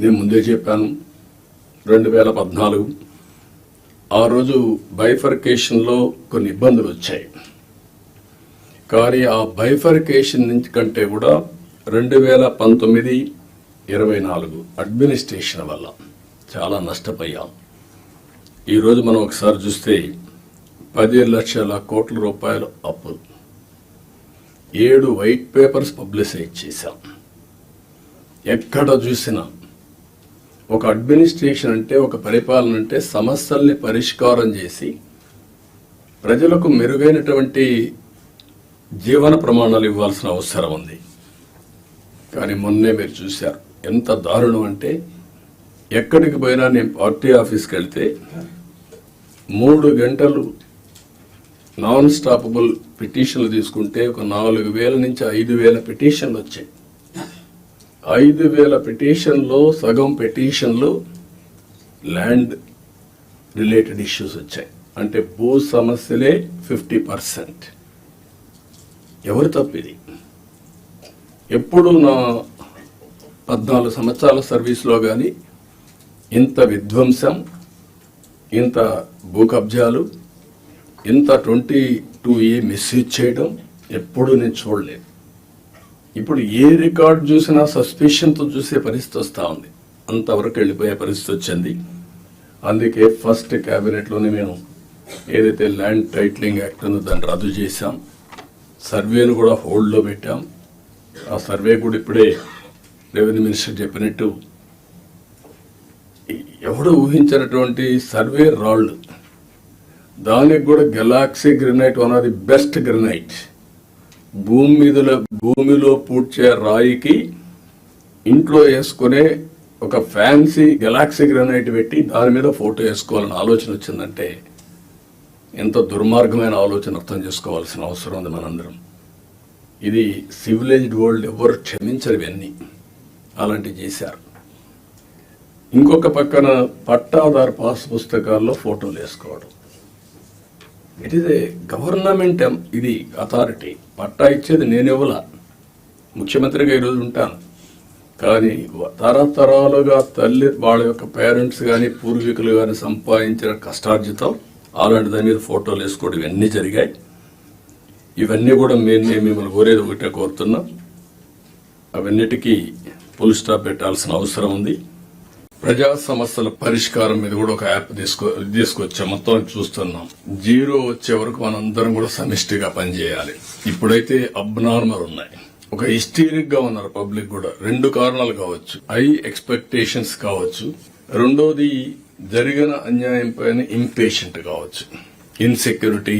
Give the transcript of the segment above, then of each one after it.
నేను ముందే చెప్పాను 2014 ఆ రోజు బైఫర్కేషన్లో కొన్ని ఇబ్బందులు వచ్చాయి. కానీ ఆ బైఫర్కేషన్ నుంచి కంటే కూడా 2019-24 అడ్మినిస్ట్రేషన్ వల్ల చాలా నష్టపోయాం. ఈరోజు మనం ఒకసారి చూస్తే 10 లక్షల కోట్ల రూపాయలు అప్పు, 7 వైట్ పేపర్స్ పబ్లిసైజ్ చేశాం. ఎక్కడ చూసినా ఒక అడ్మినిస్ట్రేషన్ అంటే, ఒక పరిపాలన అంటే సమస్యల్ని పరిష్కారం చేసి ప్రజలకు మెరుగైనటువంటి జీవన ప్రమాణాలు ఇవ్వాల్సిన అవసరం ఉంది. కానీ మొన్నే మీరు చూశారు ఎంత దారుణం అంటే, ఎక్కడికి పోయినా నేను పార్టీ ఆఫీస్కి వెళ్తే 3 గంటలు నాన్ స్టాపబుల్ పిటిషన్లు తీసుకుంటే ఒక 4,000 నుంచి 5,000 పిటిషన్లు వచ్చాయి. 5,000 పిటిషన్లో సగం పిటిషన్లు ల్యాండ్ రిలేటెడ్ ఇష్యూస్ వచ్చాయి. అంటే భూ సమస్యలే 50%. ఎవరు తప్పిది? ఎప్పుడు నా 14 సంవత్సరాల సర్వీస్లో కానీ ఇంత విధ్వంసం, ఇంత భూ కబ్జాలు, ఇంత 22A మిస్యూజ్ చేయడం ఎప్పుడూ నేను చూడలేదు. ఇప్పుడు ఏ రికార్డు చూసినా సస్పిషన్తో చూసే పరిస్థితి వస్తూ ఉంది. అంతవరకు వెళ్ళిపోయే పరిస్థితి వచ్చింది. అందుకే ఫస్ట్ క్యాబినెట్లోనే మేము ఏదైతే ల్యాండ్ టైటిలింగ్ యాక్ట్ ఉందో దాన్ని రద్దు చేశాం. సర్వేను కూడా హోల్డ్లో పెట్టాం. ఆ సర్వే కూడా ఇప్పుడే రెవెన్యూ మినిస్టర్ చెప్పినట్టు ఎవడు ఊహించినటువంటి సర్వే రాళ్లు, దానికి కూడా Galaxy granite, one of the best granite, భూమిలో పూడ్చే రాయికి ఇంట్లో వేసుకునే ఒక ఫ్యాన్సీ గెలాక్సీ గ్రెనైట్ పెట్టి దాని మీద ఫోటో వేసుకోవాలని ఆలోచన వచ్చిందంటే ఎంత దుర్మార్గమైన ఆలోచన అర్థం చేసుకోవాల్సిన అవసరం ఉంది మనందరం. ఇది సివిలైజ్డ్ వరల్డ్ ఎవరు క్షమించరు. ఇవన్నీ అలాంటివి చేశారు. ఇంకొక పక్కన పట్టాదారు పాస్ పుస్తకాల్లో ఫోటోలు వేసుకోవడం. ఇట్ ఈస్ ఏ గవర్నమెంట్, ఇది అథారిటీ. పట్టా ఇచ్చేది నేనెవలా, ముఖ్యమంత్రిగా ఈరోజు ఉంటాను. కానీ తరతరాలుగా తల్లి వాళ్ళ యొక్క పేరెంట్స్ కానీ పూర్వీకులు కానీ సంపాదించిన కష్టార్జితం అలాంటి దాని మీద ఫోటోలు వేసుకోవడం ఇవన్నీ జరిగాయి. ఇవన్నీ కూడా మిమ్మల్ని కోరేది ఒకటే కోరుతున్నా, అవన్నిటికీ ఫుల్ స్టాప్ పెట్టాల్సిన అవసరం ఉంది. ప్రజా సమస్యల పరిష్కారం మీద కూడా ఒక యాప్ తీసుకొచ్చాం. మొత్తం చూస్తున్నాం. 0 వచ్చే వరకు మనందరం కూడా సమిష్టిగా పనిచేయాలి. ఇప్పుడైతే అబ్నార్మల్ ఉన్నాయి, ఒక హిస్టీరిక్ గా ఉన్నారు పబ్లిక్ కూడా. 2 కారణాలు కావచ్చు. హై ఎక్స్పెక్టేషన్స్ కావచ్చు, రెండోది జరిగిన అన్యాయం పైన ఇంపేషెంట్ కావచ్చు. ఇన్సెక్యూరిటీ,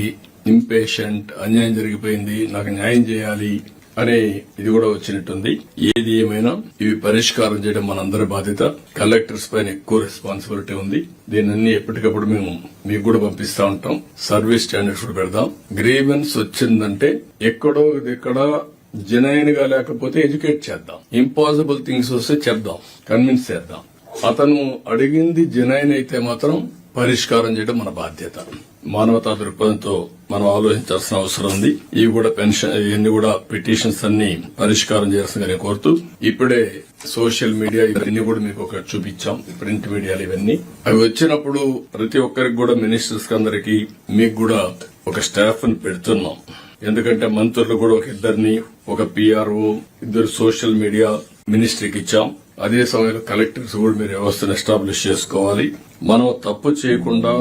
ఇంపేషెంట్, అన్యాయం జరిగిపోయింది, నాకు న్యాయం చేయాలి అనే ఇది కూడా వచ్చినట్టుంది. ఏది ఏమైనా ఇవి పరిష్కారం చేయడం మనందరి బాధ్యత. కలెక్టర్స్ పైన ఎక్కువ రెస్పాన్సిబిలిటీ ఉంది. దీన్ని ఎప్పటికప్పుడు మేము మీకు కూడా పంపిస్తా ఉంటాం. సర్వీస్ స్టాండర్డ్స్ కూడా పెడదాం. గ్రీవెన్స్ వచ్చిందంటే ఎక్కడో ఇక్కడ జెన్యూన్ గా లేకపోతే ఎడ్యుకేట్ చేద్దాం. ఇంపాసిబుల్ థింగ్స్ వస్తే చెప్దాం, కన్విన్స్ చేద్దాం. అతను అడిగింది జెన్యూన్ అయితే మాత్రం పరిష్కారం చేయడం మన బాధ్యత. మానవతా దృక్పథంతో మనం ఆలోచించాల్సిన అవసరం ఉంది. ఇవి కూడా ఇవన్నీ కూడా పిటిషన్స్ అన్ని పరిష్కారం చేయాల్సిందిగా కోరుతూ, ఇప్పుడే సోషల్ మీడియా ఇవన్నీ కూడా మీకు ఒక చూపించాం. ప్రింట్ మీడియాలు ఇవన్నీ అవి వచ్చినప్పుడు ప్రతి ఒక్కరికి కూడా, మినిస్టర్స్ అందరికి, మీకు కూడా ఒక స్టాఫ్ ని పెడుతున్నాం. ఎందుకంటే మంత్రులు కూడా ఒక 2 ఒక PRO, 2 సోషల్ మీడియా మినిస్ట్రీకి ఇచ్చాం. అదే సమయంలో కలెక్టర్స్ కూడా మీరు వ్యవస్థను ఎస్టాబ్లిష్ చేసుకోవాలి. మనం తప్పు చేయకుండా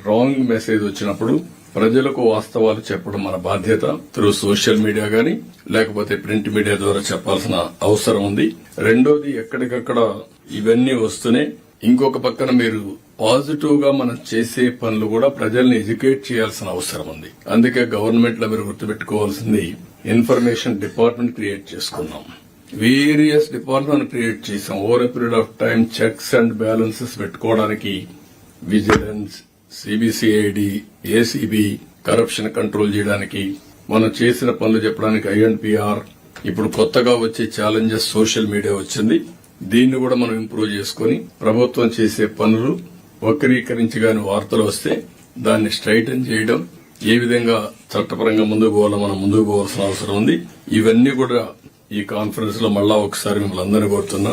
రాంగ్ మెసేజ్ వచ్చినప్పుడు ప్రజలకు వాస్తవాలు చెప్పడం మన బాధ్యత. త్రూ సోషల్ మీడియా గాని లేకపోతే ప్రింట్ మీడియా ద్వారా చెప్పాల్సిన అవసరం ఉంది. రెండోది, ఎక్కడికక్కడ ఇవన్నీ వస్తూనే ఇంకొక పక్కన మీరు పాజిటివ్ గా మనం చేసే పనులు కూడా ప్రజల్ని ఎడ్యుకేట్ చేయాల్సిన అవసరం ఉంది. అందుకే గవర్నమెంట్ లో మీరు గుర్తుపెట్టుకోవాల్సింది, ఇన్ఫర్మేషన్ డిపార్ట్మెంట్ క్రియేట్ చేసుకున్నాం. వేరియస్ డిపార్ట్మెంట్ క్రియేట్ చేసాం. Over a period of time checks and balances పెట్టుకోవడానికి vigilance, CBCID, ACB, corruption control చేయడానికి, మనం చేసిన పనులు చెప్పడానికి INPR. ఇప్పుడు కొత్తగా వచ్చే ఛాలెంజెస్ సోషల్ మీడియా వచ్చింది. దీన్ని కూడా మనం ఇంప్రూవ్ చేసుకుని ప్రభుత్వం చేసే పనులు వక్రీకరించి గాని వార్తలు వస్తే దాన్ని స్ట్రైటన్ చేయడం, ఏ విధంగా చట్టపరంగా ముందుకు పోవాలో మనం ముందుకు పోవాల్సిన అవసరం ఉంది. ఇవన్నీ కూడా ఈ కాన్ఫరెన్స్ లో మళ్ళా ఒకసారి మిమ్మల్ని అందరినీ కోరుతున్నా.